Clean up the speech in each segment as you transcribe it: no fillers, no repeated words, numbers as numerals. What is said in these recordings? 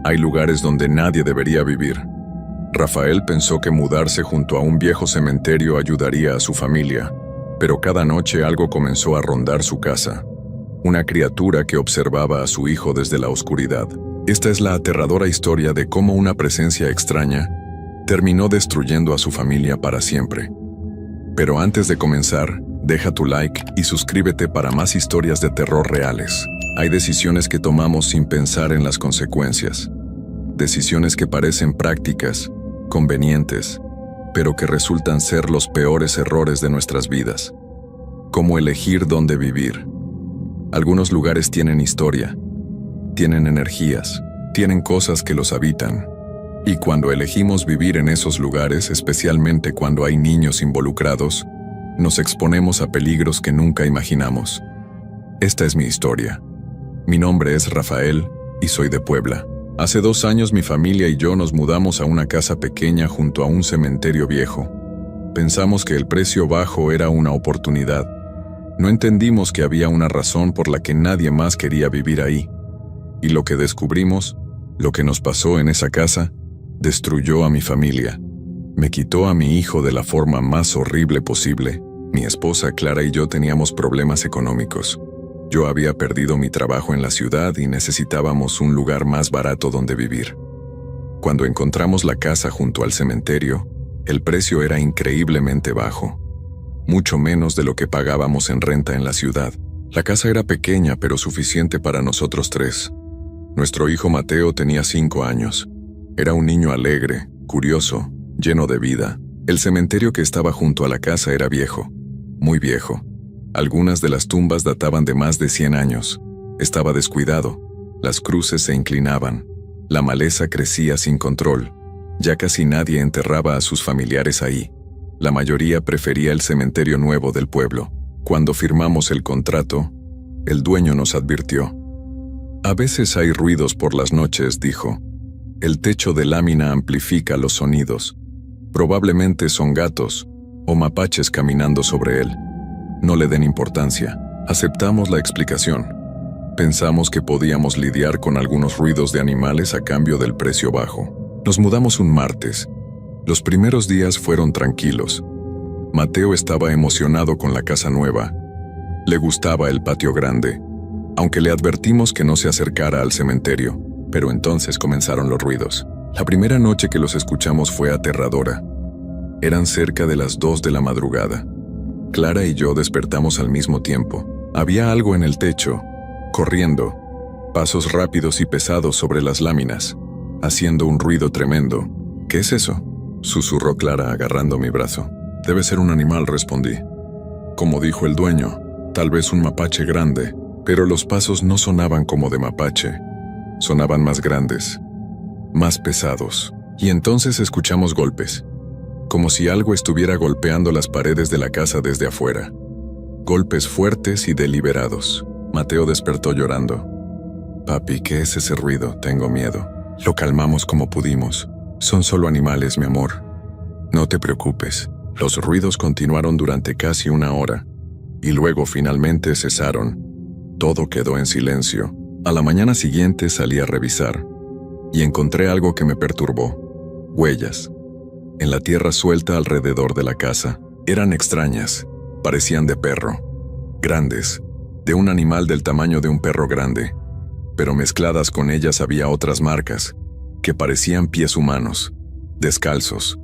Hay lugares donde nadie debería vivir. Rafael pensó que mudarse junto a un viejo cementerio ayudaría a su familia, pero cada noche algo comenzó a rondar su casa. Una criatura que observaba a su hijo desde la oscuridad. Esta es la aterradora historia de cómo una presencia extraña terminó destruyendo a su familia para siempre. Pero antes de comenzar, deja tu like y suscríbete para más historias de terror reales. Hay decisiones que tomamos sin pensar en las consecuencias. Decisiones que parecen prácticas, convenientes, pero que resultan ser los peores errores de nuestras vidas. Como elegir dónde vivir. Algunos lugares tienen historia, tienen energías, tienen cosas que los habitan. Y cuando elegimos vivir en esos lugares, especialmente cuando hay niños involucrados, nos exponemos a peligros que nunca imaginamos. Esta es mi historia. Mi nombre es Rafael y soy de Puebla. Hace 2 años mi familia y yo nos mudamos a una casa pequeña junto a un cementerio viejo. Pensamos que el precio bajo era una oportunidad. No entendimos que había una razón por la que nadie más quería vivir ahí. Y lo que descubrimos, lo que nos pasó en esa casa, destruyó a mi familia. Me quitó a mi hijo de la forma más horrible posible. Mi esposa Clara y yo teníamos problemas económicos. Yo había perdido mi trabajo en la ciudad y necesitábamos un lugar más barato donde vivir. Cuando encontramos la casa junto al cementerio, el precio era increíblemente bajo. Mucho menos de lo que pagábamos en renta en la ciudad. La casa era pequeña pero suficiente para nosotros 3. Nuestro hijo Mateo tenía 5 años. Era un niño alegre, curioso, lleno de vida. El cementerio que estaba junto a la casa era viejo, muy viejo. Algunas de las tumbas databan de más de 100 años. Estaba descuidado. Las cruces se inclinaban. La maleza crecía sin control. Ya casi nadie enterraba a sus familiares ahí. La mayoría prefería el cementerio nuevo del pueblo. Cuando firmamos el contrato, el dueño nos advirtió. A veces hay ruidos por las noches, dijo. El techo de lámina amplifica los sonidos. Probablemente son gatos o mapaches caminando sobre él. No le den importancia. Aceptamos la explicación. Pensamos que podíamos lidiar con algunos ruidos de animales a cambio del precio bajo. Nos mudamos un martes. Los primeros días fueron tranquilos. Mateo estaba emocionado con la casa nueva. Le gustaba el patio grande, aunque le advertimos que no se acercara al cementerio. Pero entonces comenzaron los ruidos. La primera noche que los escuchamos fue aterradora. Eran cerca de las 2 de la madrugada. Clara y yo despertamos al mismo tiempo. Había algo en el techo, corriendo, pasos rápidos y pesados sobre las láminas, haciendo un ruido tremendo. ¿Qué es eso?, susurró Clara agarrando mi brazo. Debe ser un animal, respondí. Como dijo el dueño, tal vez un mapache grande, pero los pasos no sonaban como de mapache. Sonaban más grandes, más pesados. Y entonces escuchamos golpes, como si algo estuviera golpeando las paredes de la casa desde afuera. Golpes fuertes y deliberados. Mateo despertó llorando. Papi, ¿qué es ese ruido? Tengo miedo. Lo calmamos como pudimos. Son solo animales, mi amor. No te preocupes. Los ruidos continuaron durante casi 1 hora, y luego finalmente cesaron. Todo quedó en silencio. A la mañana siguiente salí a revisar, y encontré algo que me perturbó. Huellas. En la tierra suelta alrededor de la casa. Eran extrañas. Parecían de perro. Grandes. De un animal del tamaño de un perro grande. Pero mezcladas con ellas había otras marcas, que parecían pies humanos, descalzos.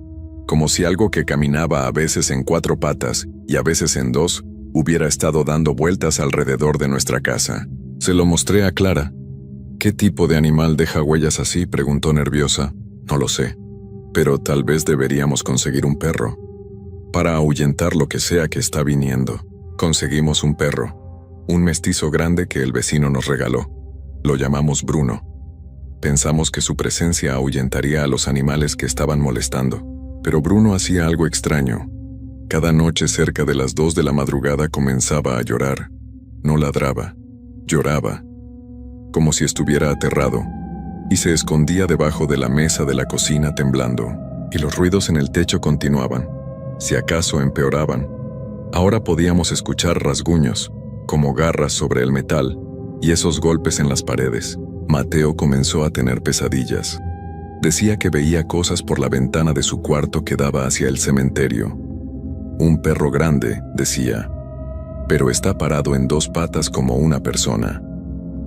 Como si algo que caminaba a veces en 4 patas y a veces en 2, hubiera estado dando vueltas alrededor de nuestra casa. Se lo mostré a Clara. ¿Qué tipo de animal deja huellas así?, preguntó nerviosa. No lo sé, pero tal vez deberíamos conseguir un perro, para ahuyentar lo que sea que está viniendo. Conseguimos un perro, un mestizo grande que el vecino nos regaló. Lo llamamos Bruno. Pensamos que su presencia ahuyentaría a los animales que estaban molestando. Pero Bruno hacía algo extraño. Cada noche cerca de las 2 de la madrugada comenzaba a llorar. No ladraba, lloraba, como si estuviera aterrado, y se escondía debajo de la mesa de la cocina temblando. Y los ruidos en el techo continuaban, si acaso empeoraban. Ahora podíamos escuchar rasguños, como garras sobre el metal, y esos golpes en las paredes. Mateo comenzó a tener pesadillas. Decía que veía cosas por la ventana de su cuarto que daba hacia el cementerio. Un perro grande, decía, pero está parado en 2 patas como una persona.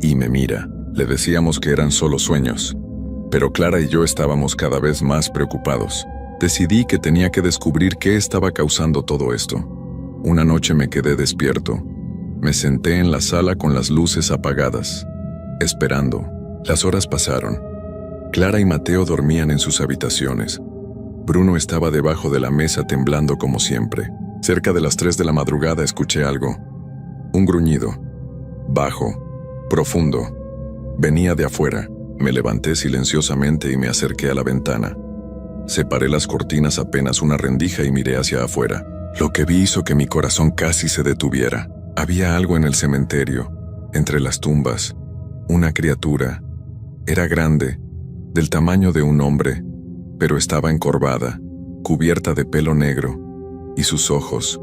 Y me mira. Le decíamos que eran solo sueños, pero Clara y yo estábamos cada vez más preocupados. Decidí que tenía que descubrir qué estaba causando todo esto. Una noche me quedé despierto. Me senté en la sala con las luces apagadas, esperando. Las horas pasaron. Clara y Mateo dormían en sus habitaciones. Bruno estaba debajo de la mesa temblando como siempre. Cerca de las 3 de la madrugada escuché algo. Un gruñido. Bajo. Profundo. Venía de afuera. Me levanté silenciosamente y me acerqué a la ventana. Separé las cortinas apenas una rendija y miré hacia afuera. Lo que vi hizo que mi corazón casi se detuviera. Había algo en el cementerio, entre las tumbas. Una criatura. Era grande, del tamaño de un hombre, pero estaba encorvada, cubierta de pelo negro. Y sus ojos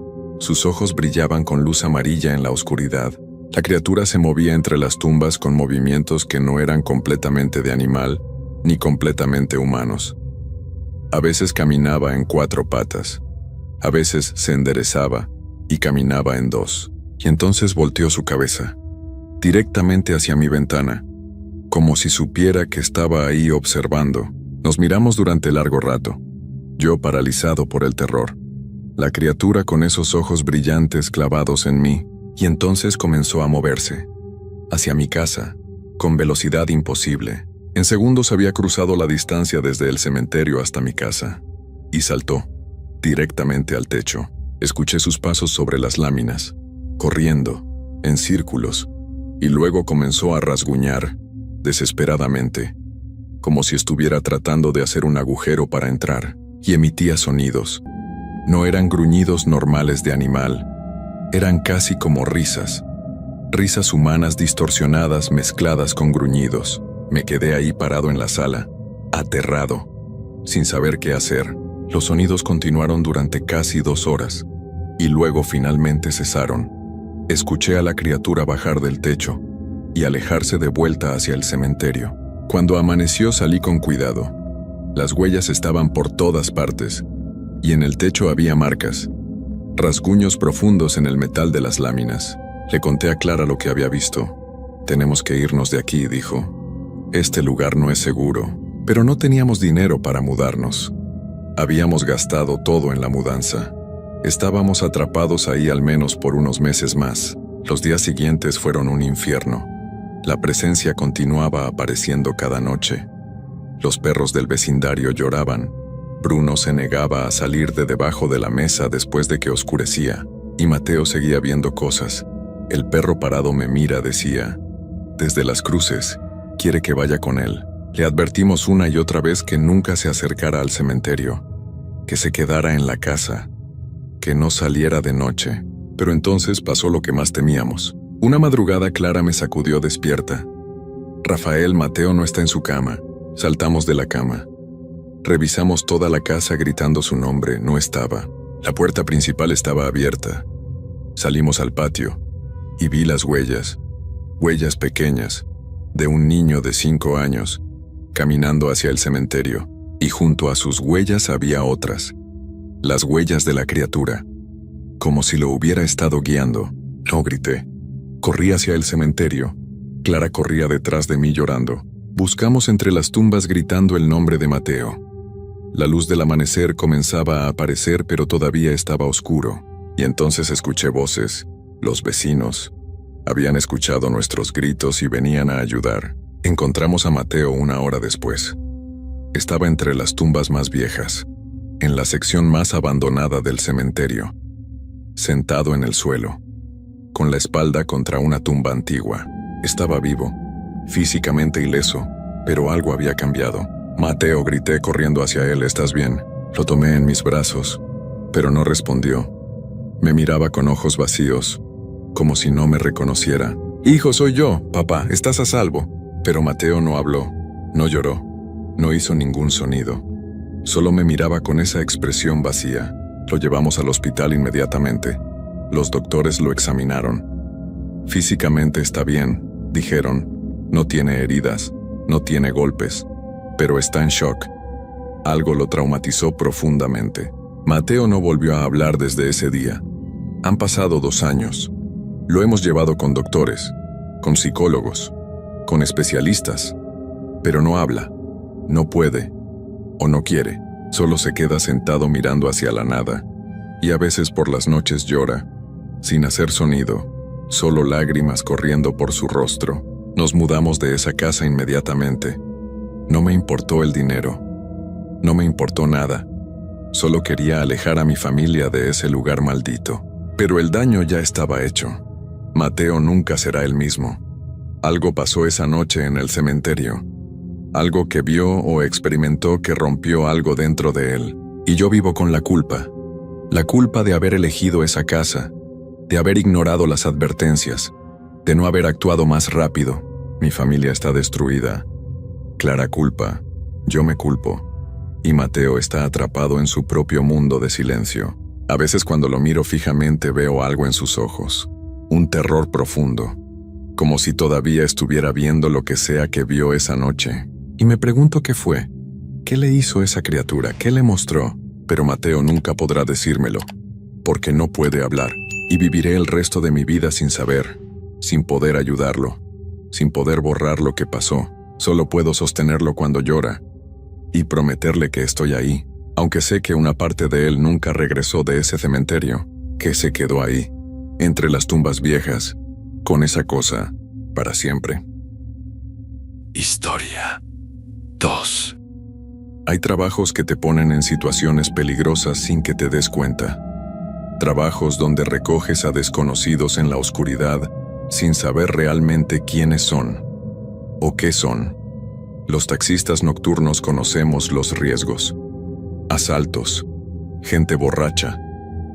brillaban con luz amarilla en la oscuridad. La criatura se movía entre las tumbas con movimientos que no eran completamente de animal, ni completamente humanos. A veces caminaba en 4 patas, a veces se enderezaba y caminaba en 2, y entonces volteó su cabeza, directamente hacia mi ventana, como si supiera que estaba ahí observando. Nos miramos durante largo rato, yo paralizado por el terror, la criatura con esos ojos brillantes clavados en mí. Y entonces comenzó a moverse, hacia mi casa, con velocidad imposible. En segundos había cruzado la distancia desde el cementerio hasta mi casa, y saltó, directamente al techo. Escuché sus pasos sobre las láminas, corriendo, en círculos, y luego comenzó a rasguñar, desesperadamente, como si estuviera tratando de hacer un agujero para entrar, y emitía sonidos. No eran gruñidos normales de animal, eran casi como risas humanas distorsionadas mezcladas con gruñidos. Me quedé ahí parado en la sala, aterrado, sin saber qué hacer. Los sonidos continuaron durante casi 2 horas, y luego finalmente cesaron. Escuché a la criatura bajar del techo y alejarse de vuelta hacia el cementerio. Cuando amaneció salí con cuidado. Las huellas estaban por todas partes, y en el techo había marcas. Rasguños profundos en el metal de las láminas. Le conté a Clara lo que había visto. «Tenemos que irnos de aquí», dijo. «Este lugar no es seguro». Pero no teníamos dinero para mudarnos. Habíamos gastado todo en la mudanza. Estábamos atrapados ahí al menos por unos meses más. Los días siguientes fueron un infierno. La presencia continuaba apareciendo cada noche. Los perros del vecindario lloraban. Bruno se negaba a salir de debajo de la mesa después de que oscurecía, y Mateo seguía viendo cosas. El perro parado me mira, decía, desde las cruces, quiere que vaya con él. Le advertimos una y otra vez que nunca se acercara al cementerio, que se quedara en la casa, que no saliera de noche. Pero entonces pasó lo que más temíamos. Una madrugada Clara me sacudió despierta. «Rafael, Mateo no está en su cama». Saltamos de la cama. Revisamos toda la casa gritando su nombre, no estaba. La puerta principal estaba abierta. Salimos al patio y vi las huellas pequeñas, de un niño de 5 años, caminando hacia el cementerio, y junto a sus huellas había otras, las huellas de la criatura, como si lo hubiera estado guiando. No grité. Corrí hacia el cementerio. Clara corría detrás de mí llorando. Buscamos entre las tumbas gritando el nombre de Mateo. La luz del amanecer comenzaba a aparecer, pero todavía estaba oscuro, y entonces escuché voces. Los vecinos habían escuchado nuestros gritos y venían a ayudar. Encontramos a Mateo 1 hora después. Estaba entre las tumbas más viejas, en la sección más abandonada del cementerio, sentado en el suelo, con la espalda contra una tumba antigua. Estaba vivo, físicamente ileso, pero algo había cambiado. «Mateo», grité corriendo hacia él, «¿estás bien?». Lo tomé en mis brazos, pero no respondió. Me miraba con ojos vacíos, como si no me reconociera. «Hijo, soy yo, papá, estás a salvo». Pero Mateo no habló, no lloró, no hizo ningún sonido. Solo me miraba con esa expresión vacía. Lo llevamos al hospital inmediatamente. Los doctores lo examinaron. «Físicamente está bien», dijeron. No tiene heridas, no tiene golpes, pero está en shock. Algo lo traumatizó profundamente. Mateo no volvió a hablar desde ese día. Han pasado 2 años. Lo hemos llevado con doctores, con psicólogos, con especialistas, pero no habla, no puede o no quiere. Solo se queda sentado mirando hacia la nada y a veces por las noches llora, sin hacer sonido, solo lágrimas corriendo por su rostro. Nos mudamos de esa casa inmediatamente. No me importó el dinero, no me importó nada. Solo quería alejar a mi familia de ese lugar maldito. Pero el daño ya estaba hecho. Mateo nunca será el mismo. Algo pasó esa noche en el cementerio. Algo que vio o experimentó que rompió algo dentro de él. Y yo vivo con la culpa. La culpa de haber elegido esa casa, de haber ignorado las advertencias, de no haber actuado más rápido. Mi familia está destruida. Clara culpa. Yo me culpo. Y Mateo está atrapado en su propio mundo de silencio. A veces cuando lo miro fijamente veo algo en sus ojos. Un terror profundo. Como si todavía estuviera viendo lo que sea que vio esa noche. Y me pregunto qué fue. ¿Qué le hizo esa criatura? ¿Qué le mostró? Pero Mateo nunca podrá decírmelo. Porque no puede hablar. Y viviré el resto de mi vida sin saber. Sin poder ayudarlo. Sin poder borrar lo que pasó. Solo puedo sostenerlo cuando llora. Y prometerle que estoy ahí. Aunque sé que una parte de él nunca regresó de ese cementerio. Que se quedó ahí. Entre las tumbas viejas. Con esa cosa. Para siempre. Historia 2. Hay trabajos que te ponen en situaciones peligrosas sin que te des cuenta. Trabajos donde recoges a desconocidos en la oscuridad sin saber realmente quiénes son o qué son. Los taxistas nocturnos conocemos los riesgos. Asaltos, gente borracha,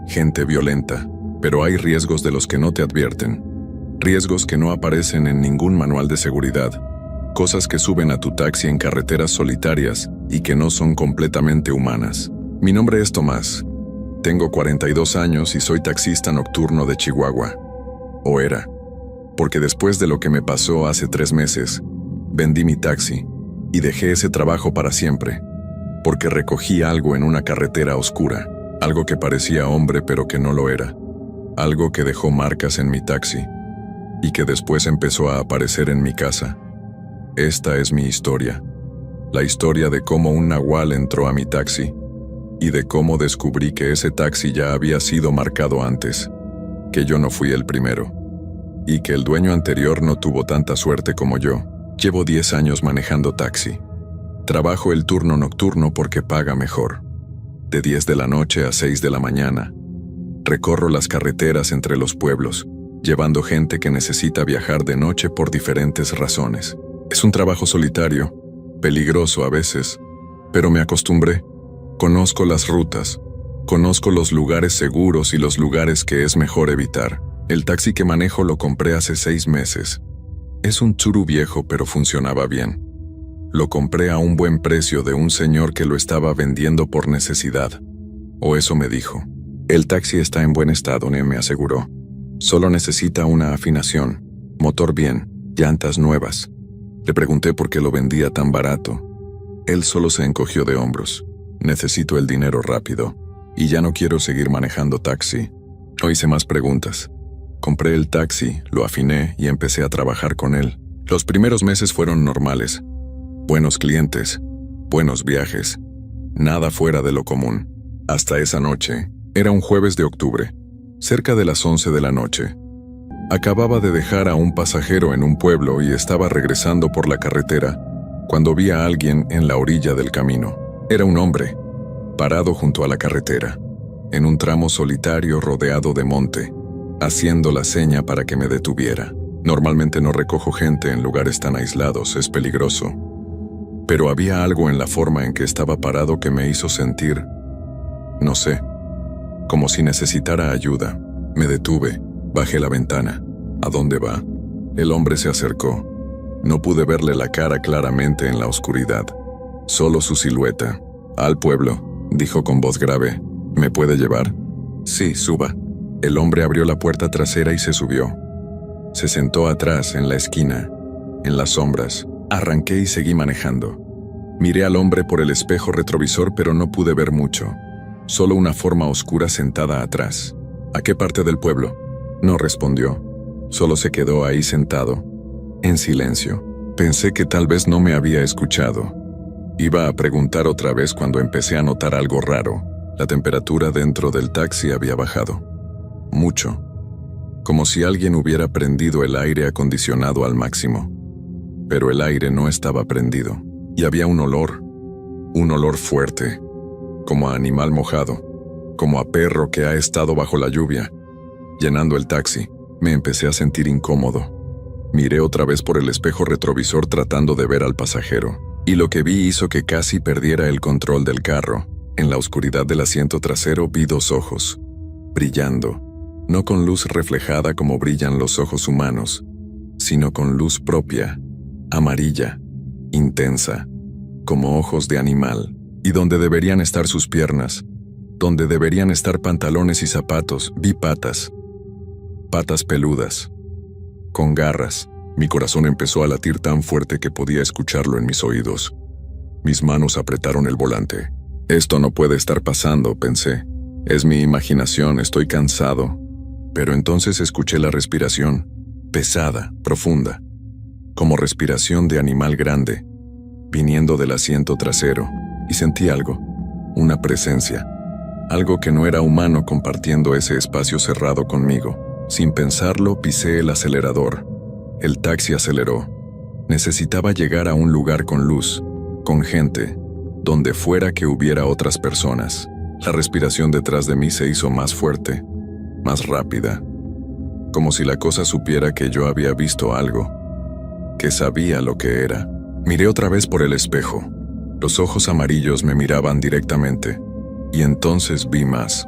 gente violenta, pero hay riesgos de los que no te advierten. Riesgos que no aparecen en ningún manual de seguridad. Cosas que suben a tu taxi en carreteras solitarias y que no son completamente humanas. Mi nombre es Tomás. Tengo 42 años y soy taxista nocturno de Chihuahua. O era. Porque después de lo que me pasó hace 3 meses, vendí mi taxi y dejé ese trabajo para siempre. Porque recogí algo en una carretera oscura. Algo que parecía hombre pero que no lo era. Algo que dejó marcas en mi taxi y que después empezó a aparecer en mi casa. Esta es mi historia. La historia de cómo un nahual entró a mi taxi y de cómo descubrí que ese taxi ya había sido marcado antes, que yo no fui el primero y que el dueño anterior no tuvo tanta suerte como yo. Llevo 10 años manejando taxi. Trabajo el turno nocturno porque paga mejor. De 10 de la noche a 6 de la mañana. Recorro las carreteras entre los pueblos, llevando gente que necesita viajar de noche por diferentes razones. Es un trabajo solitario, peligroso a veces, pero me acostumbré. Conozco las rutas, conozco los lugares seguros y los lugares que es mejor evitar. El taxi que manejo lo compré hace 6 meses. Es un Tsuru viejo, pero funcionaba bien. Lo compré a un buen precio de un señor que lo estaba vendiendo por necesidad. O eso me dijo. El taxi está en buen estado, me aseguró. Solo necesita una afinación, motor bien, llantas nuevas. Le pregunté por qué lo vendía tan barato. Él solo se encogió de hombros. Necesito el dinero rápido, y ya no quiero seguir manejando taxi. No hice más preguntas. Compré el taxi, lo afiné y empecé a trabajar con él. Los primeros meses fueron normales. Buenos clientes, buenos viajes, nada fuera de lo común. Hasta esa noche, era un jueves de octubre, cerca de las 11 de la noche. Acababa de dejar a un pasajero en un pueblo y estaba regresando por la carretera cuando vi a alguien en la orilla del camino. Era un hombre, parado junto a la carretera, en un tramo solitario rodeado de monte, haciendo la seña para que me detuviera. Normalmente no recojo gente en lugares tan aislados, es peligroso. Pero había algo en la forma en que estaba parado que me hizo sentir, no sé, como si necesitara ayuda. Me detuve, bajé la ventana. ¿A dónde va? El hombre se acercó. No pude verle la cara claramente en la oscuridad, solo su silueta. Al pueblo, dijo con voz grave. ¿Me puede llevar? Sí, suba. El hombre abrió la puerta trasera y se subió. Se sentó atrás en la esquina, en las sombras. Arranqué y seguí manejando. Miré al hombre por el espejo retrovisor, pero no pude ver mucho. Solo una forma oscura sentada atrás. ¿A qué parte del pueblo? No respondió. Solo se quedó ahí sentado, en silencio. Pensé que tal vez no me había escuchado. Iba a preguntar otra vez cuando empecé a notar algo raro. La temperatura dentro del taxi había bajado. Mucho. Como si alguien hubiera prendido el aire acondicionado al máximo. Pero el aire no estaba prendido. Y había un olor fuerte, como a animal mojado, como a perro que ha estado bajo la lluvia. Llenando el taxi, me empecé a sentir incómodo. Miré otra vez por el espejo retrovisor tratando de ver al pasajero, y lo que vi hizo que casi perdiera el control del carro. En la oscuridad del asiento trasero vi 2 ojos, brillando, no con luz reflejada como brillan los ojos humanos, sino con luz propia, amarilla, intensa, como ojos de animal, y donde deberían estar sus piernas, donde deberían estar pantalones y zapatos, vi patas peludas, con garras. Mi corazón empezó a latir tan fuerte que podía escucharlo en mis oídos. Mis manos apretaron el volante. Esto no puede estar pasando, pensé. Es mi imaginación, estoy cansado. Pero entonces escuché la respiración, pesada, profunda, como respiración de animal grande, viniendo del asiento trasero, y sentí algo, una presencia, algo que no era humano compartiendo ese espacio cerrado conmigo. Sin pensarlo, pisé el acelerador. El taxi aceleró. Necesitaba llegar a un lugar con luz, con gente, donde fuera que hubiera otras personas. La respiración detrás de mí se hizo más fuerte, más rápida, como si la cosa supiera que yo había visto algo, que sabía lo que era. Miré otra vez por el espejo. Los ojos amarillos me miraban directamente, y entonces vi más.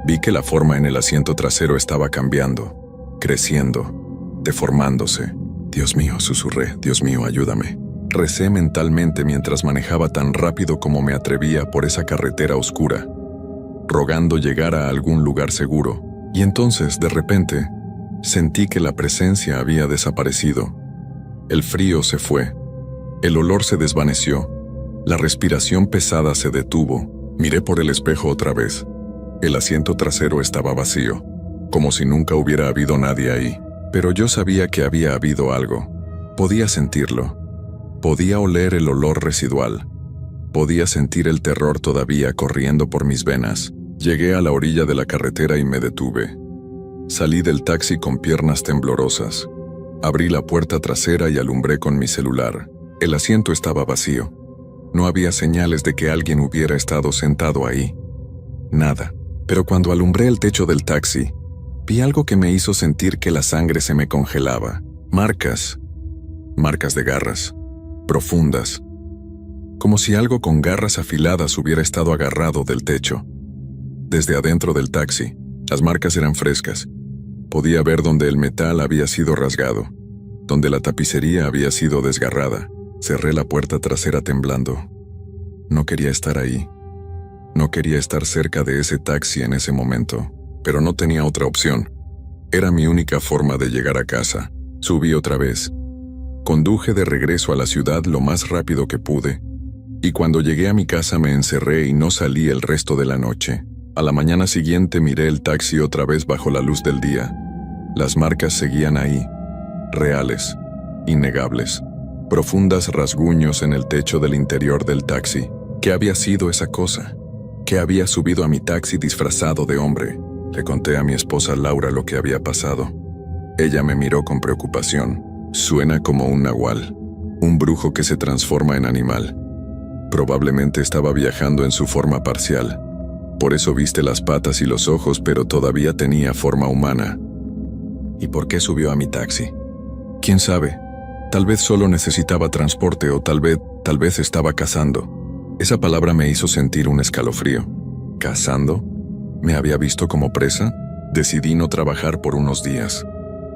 Vi que la forma en el asiento trasero estaba cambiando, creciendo, deformándose. Dios mío, susurré, Dios mío, ayúdame. Recé mentalmente mientras manejaba tan rápido como me atrevía por esa carretera oscura, rogando llegar a algún lugar seguro. Y entonces, de repente, sentí que la presencia había desaparecido. El frío se fue. El olor se desvaneció. La respiración pesada se detuvo. Miré por el espejo otra vez. El asiento trasero estaba vacío, como si nunca hubiera habido nadie ahí. Pero yo sabía que había habido algo. Podía sentirlo. Podía oler el olor residual. Podía sentir el terror todavía corriendo por mis venas. Llegué a la orilla de la carretera y me detuve. Salí del taxi con piernas temblorosas. Abrí la puerta trasera y alumbré con mi celular. El asiento estaba vacío. No había señales de que alguien hubiera estado sentado ahí. Nada. Pero cuando alumbré el techo del taxi, vi algo que me hizo sentir que la sangre se me congelaba. Marcas de garras, profundas, como si algo con garras afiladas hubiera estado agarrado del techo. Desde adentro del taxi, las marcas eran frescas. Podía ver donde el metal había sido rasgado, donde la tapicería había sido desgarrada. Cerré la puerta trasera temblando. No quería estar ahí. No quería estar cerca de ese taxi en ese momento, pero no tenía otra opción. Era mi única forma de llegar a casa. Subí otra vez. Conduje de regreso a la ciudad lo más rápido que pude, y cuando llegué a mi casa me encerré y no salí el resto de la noche. A la mañana siguiente miré el taxi otra vez bajo la luz del día. Las marcas seguían ahí, reales, innegables. Profundas rasguños en el techo del interior del taxi. ¿Qué había sido esa cosa? Que había subido a mi taxi disfrazado de hombre. Le conté a mi esposa Laura lo que había pasado. Ella me miró con preocupación. Suena como un nahual, un brujo que se transforma en animal. Probablemente estaba viajando en su forma parcial. Por eso viste las patas y los ojos, pero todavía tenía forma humana. ¿Y por qué subió a mi taxi? ¿Quién sabe? Tal vez solo necesitaba transporte o tal vez estaba cazando. Esa palabra me hizo sentir un escalofrío. ¿Cazando? ¿Me había visto como presa? Decidí no trabajar por unos días.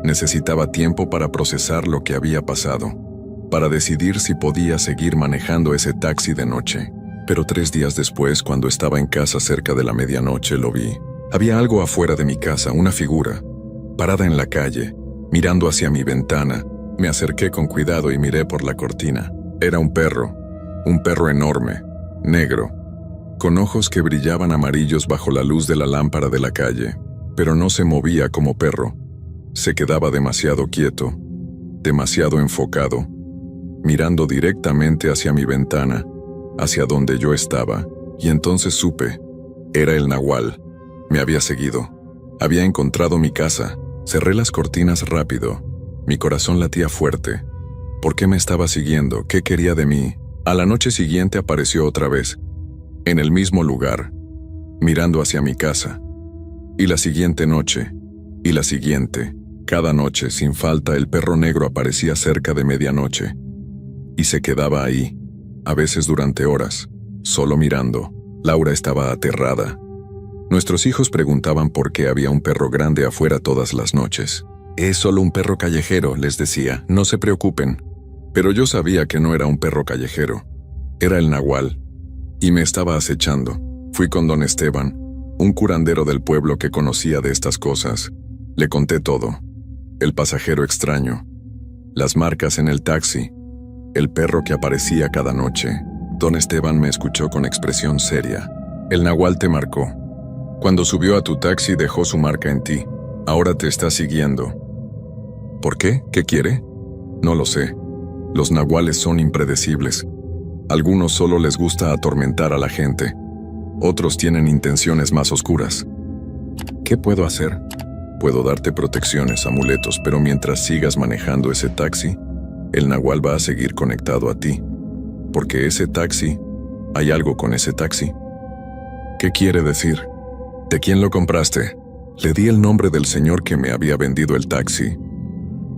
Necesitaba tiempo para procesar lo que había pasado, para decidir si podía seguir manejando ese taxi de noche. Pero 3 días después, cuando estaba en casa cerca de la medianoche, lo vi. Había algo afuera de mi casa, una figura, parada en la calle, mirando hacia mi ventana, Me acerqué con cuidado y miré por la cortina. Era un perro enorme, negro, con ojos que brillaban amarillos bajo la luz de la lámpara de la calle, pero no se movía como perro. Se quedaba demasiado quieto, demasiado enfocado, mirando directamente hacia mi ventana, hacia donde yo estaba, y entonces supe, era el nahual. Me había seguido. Había encontrado mi casa. Cerré las cortinas rápido. Mi corazón latía fuerte. ¿Por qué me estaba siguiendo? ¿Qué quería de mí? A la noche siguiente apareció otra vez, en el mismo lugar, mirando hacia mi casa. Y la siguiente noche, y la siguiente, cada noche, sin falta, el perro negro aparecía cerca de medianoche. Y se quedaba ahí, a veces durante horas, solo mirando. Laura estaba aterrada. Nuestros hijos preguntaban por qué había un perro grande afuera todas las noches. «Es solo un perro callejero», les decía, «no se preocupen». Pero yo sabía que no era un perro callejero. Era el nahual. Y me estaba acechando. Fui con don Esteban, un curandero del pueblo que conocía de estas cosas. Le conté todo. El pasajero extraño, las marcas en el taxi, el perro que aparecía cada noche. Don Esteban me escuchó con expresión seria. «El nahual te marcó. Cuando subió a tu taxi dejó su marca en ti. Ahora te está siguiendo». «¿Por qué? ¿Qué quiere?» «No lo sé. Los nahuales son impredecibles. Algunos solo les gusta atormentar a la gente. Otros tienen intenciones más oscuras». «¿Qué puedo hacer?» «Puedo darte protecciones, amuletos, pero mientras sigas manejando ese taxi, el nahual va a seguir conectado a ti. Porque ese taxi, hay algo con ese taxi». «¿Qué quiere decir?» «¿De quién lo compraste?» Le di el nombre del señor que me había vendido el taxi.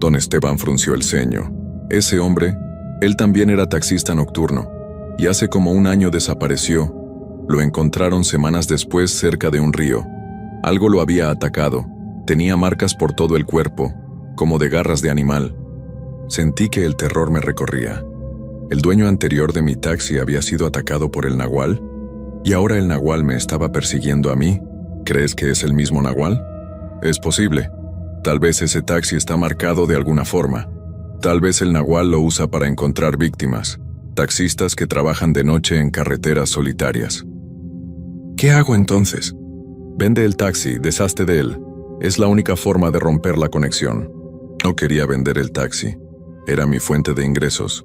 Don Esteban frunció el ceño. Ese hombre, él también era taxista nocturno, y hace como un año desapareció. Lo encontraron semanas después cerca de un río. Algo lo había atacado. Tenía marcas por todo el cuerpo, como de garras de animal. Sentí que el terror me recorría. ¿El dueño anterior de mi taxi había sido atacado por el nahual? ¿Y ahora el nahual me estaba persiguiendo a mí? ¿Crees que es el mismo nahual? Es posible. Tal vez ese taxi está marcado de alguna forma. Tal vez el nahual lo usa para encontrar víctimas, taxistas que trabajan de noche en carreteras solitarias. ¿Qué hago entonces? Vende el taxi, deshazte de él. Es la única forma de romper la conexión. No quería vender el taxi. Era mi fuente de ingresos,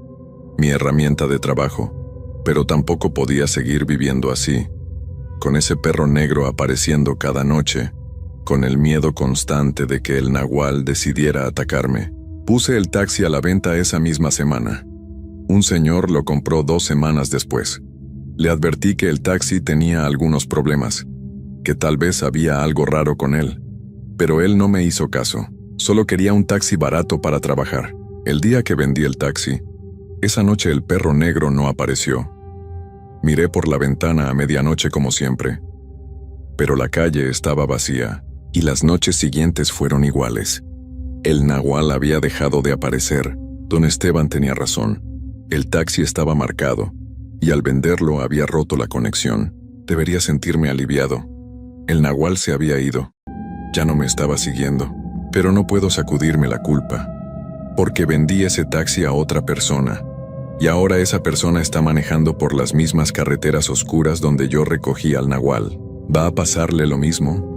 mi herramienta de trabajo, pero tampoco podía seguir viviendo así, con ese perro negro apareciendo cada noche, con el miedo constante de que el nahual decidiera atacarme. Puse el taxi a la venta esa misma semana. Un señor lo compró 2 semanas después. Le advertí que el taxi tenía algunos problemas, que tal vez había algo raro con él, pero él no me hizo caso. Solo quería un taxi barato para trabajar. El día que vendí el taxi, esa noche el perro negro no apareció. Miré por la ventana a medianoche como siempre, pero la calle estaba vacía, y las noches siguientes fueron iguales. El nahual había dejado de aparecer. Don Esteban tenía razón. El taxi estaba marcado, y al venderlo había roto la conexión. Debería sentirme aliviado. El nahual se había ido. Ya no me estaba siguiendo, pero no puedo sacudirme la culpa, porque vendí ese taxi a otra persona. Y ahora esa persona está manejando por las mismas carreteras oscuras donde yo recogí al nahual. ¿Va a pasarle lo mismo?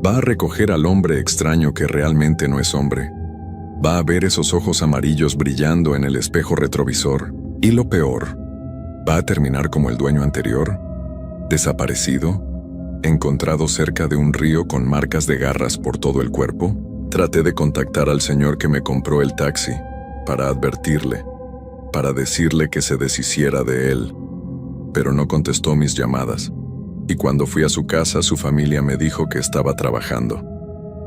¿Va a recoger al hombre extraño que realmente no es hombre? ¿Va a ver esos ojos amarillos brillando en el espejo retrovisor? Y lo peor, ¿va a terminar como el dueño anterior? ¿Desaparecido? ¿Encontrado cerca de un río con marcas de garras por todo el cuerpo? Traté de contactar al señor que me compró el taxi, para advertirle, para decirle que se deshiciera de él, pero no contestó mis llamadas. Y cuando fui a su casa, su familia me dijo que estaba trabajando,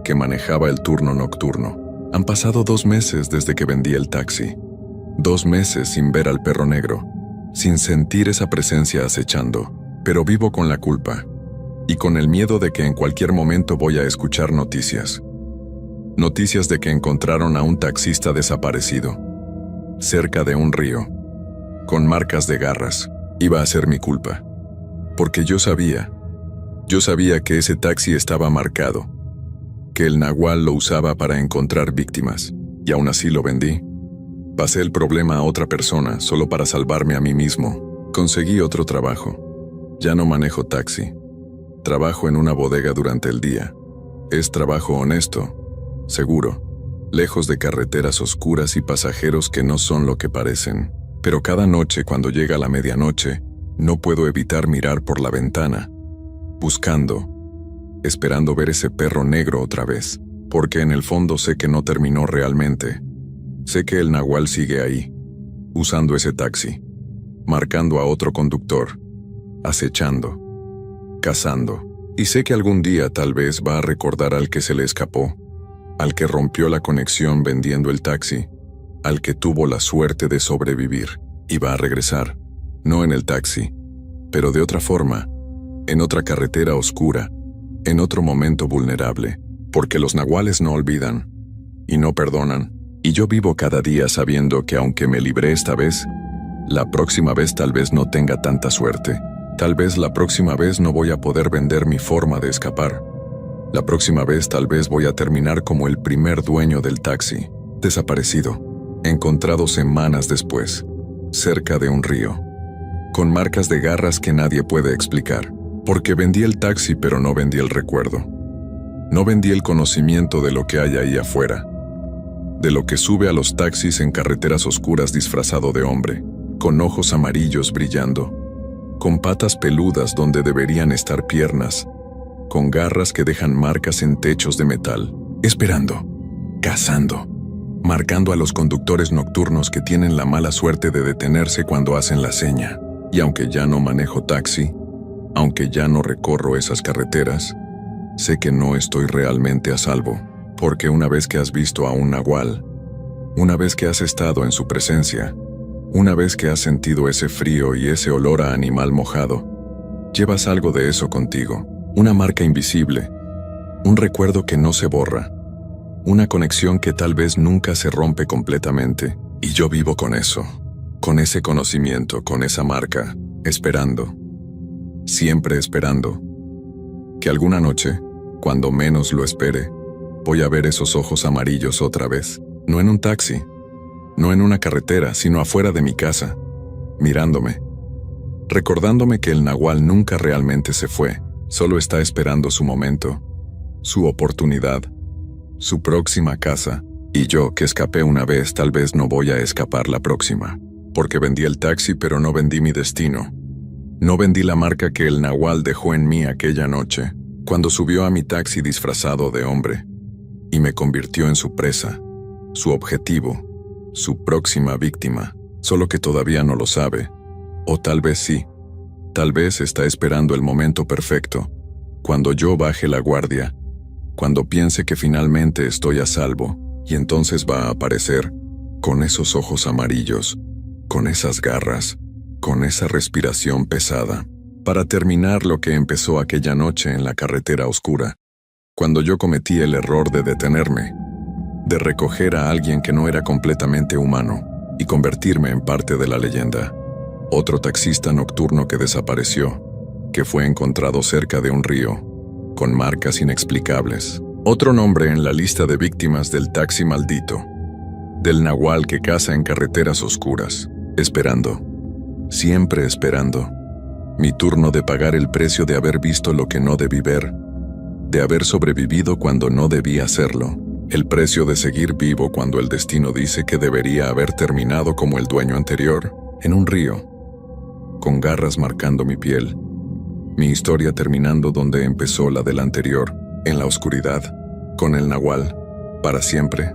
que manejaba el turno nocturno. Han pasado 2 meses desde que vendí el taxi. 2 meses sin ver al perro negro, sin sentir esa presencia acechando, pero vivo con la culpa y con el miedo de que en cualquier momento voy a escuchar noticias. Noticias de que encontraron a un taxista desaparecido, cerca de un río, con marcas de garras. Iba a ser mi culpa, porque yo sabía que ese taxi estaba marcado, que el nahual lo usaba para encontrar víctimas, y aún así lo vendí. Pasé el problema a otra persona solo para salvarme a mí mismo. Conseguí otro trabajo. Ya no manejo taxi. Trabajo en una bodega durante el día. Es trabajo honesto, seguro, lejos de carreteras oscuras y pasajeros que no son lo que parecen. Pero cada noche, cuando llega la medianoche, no puedo evitar mirar por la ventana, buscando, esperando ver ese perro negro otra vez, porque en el fondo sé que no terminó realmente. Sé que el nahual sigue ahí, usando ese taxi, marcando a otro conductor, acechando, cazando. Y sé que algún día tal vez va a recordar al que se le escapó, al que rompió la conexión vendiendo el taxi, al que tuvo la suerte de sobrevivir, y va a regresar, no en el taxi, pero de otra forma, en otra carretera oscura, en otro momento vulnerable, porque los nahuales no olvidan, y no perdonan, y yo vivo cada día sabiendo que aunque me libré esta vez, la próxima vez tal vez no tenga tanta suerte. Tal vez la próxima vez no voy a poder vender mi forma de escapar. La próxima vez tal vez voy a terminar como el primer dueño del taxi, desaparecido, encontrado semanas después, cerca de un río, con marcas de garras que nadie puede explicar, porque vendí el taxi pero no vendí el recuerdo. No vendí el conocimiento de lo que hay ahí afuera, de lo que sube a los taxis en carreteras oscuras disfrazado de hombre, con ojos amarillos brillando, con patas peludas donde deberían estar piernas, con garras que dejan marcas en techos de metal, esperando, cazando, marcando a los conductores nocturnos que tienen la mala suerte de detenerse cuando hacen la seña. Y aunque ya no manejo taxi, aunque ya no recorro esas carreteras, sé que no estoy realmente a salvo, porque una vez que has visto a un nahual, una vez que has estado en su presencia, una vez que has sentido ese frío y ese olor a animal mojado, llevas algo de eso contigo, una marca invisible, un recuerdo que no se borra, una conexión que tal vez nunca se rompe completamente, y yo vivo con eso, con ese conocimiento, con esa marca, esperando, siempre esperando, que alguna noche, cuando menos lo espere, voy a ver esos ojos amarillos otra vez, no en un taxi, no en una carretera, sino afuera de mi casa, mirándome, recordándome que el nahual nunca realmente se fue, solo está esperando su momento, su oportunidad, su próxima casa, y yo, que escapé una vez, tal vez no voy a escapar la próxima, porque vendí el taxi pero no vendí mi destino. No vendí la marca que el nahual dejó en mí aquella noche, cuando subió a mi taxi disfrazado de hombre, y me convirtió en su presa, su objetivo, su próxima víctima, solo que todavía no lo sabe, o tal vez sí, tal vez está esperando el momento perfecto, cuando yo baje la guardia, cuando piense que finalmente estoy a salvo, y entonces va a aparecer, con esos ojos amarillos, con esas garras, con esa respiración pesada, para terminar lo que empezó aquella noche en la carretera oscura, cuando yo cometí el error de detenerme, de recoger a alguien que no era completamente humano y convertirme en parte de la leyenda. Otro taxista nocturno que desapareció, que fue encontrado cerca de un río, con marcas inexplicables. Otro nombre en la lista de víctimas del taxi maldito, del nahual que caza en carreteras oscuras, esperando, siempre esperando, mi turno de pagar el precio de haber visto lo que no debí ver, de haber sobrevivido cuando no debía hacerlo, el precio de seguir vivo cuando el destino dice que debería haber terminado como el dueño anterior, en un río, con garras marcando mi piel, mi historia terminando donde empezó la del anterior, en la oscuridad, con el nahual, para siempre.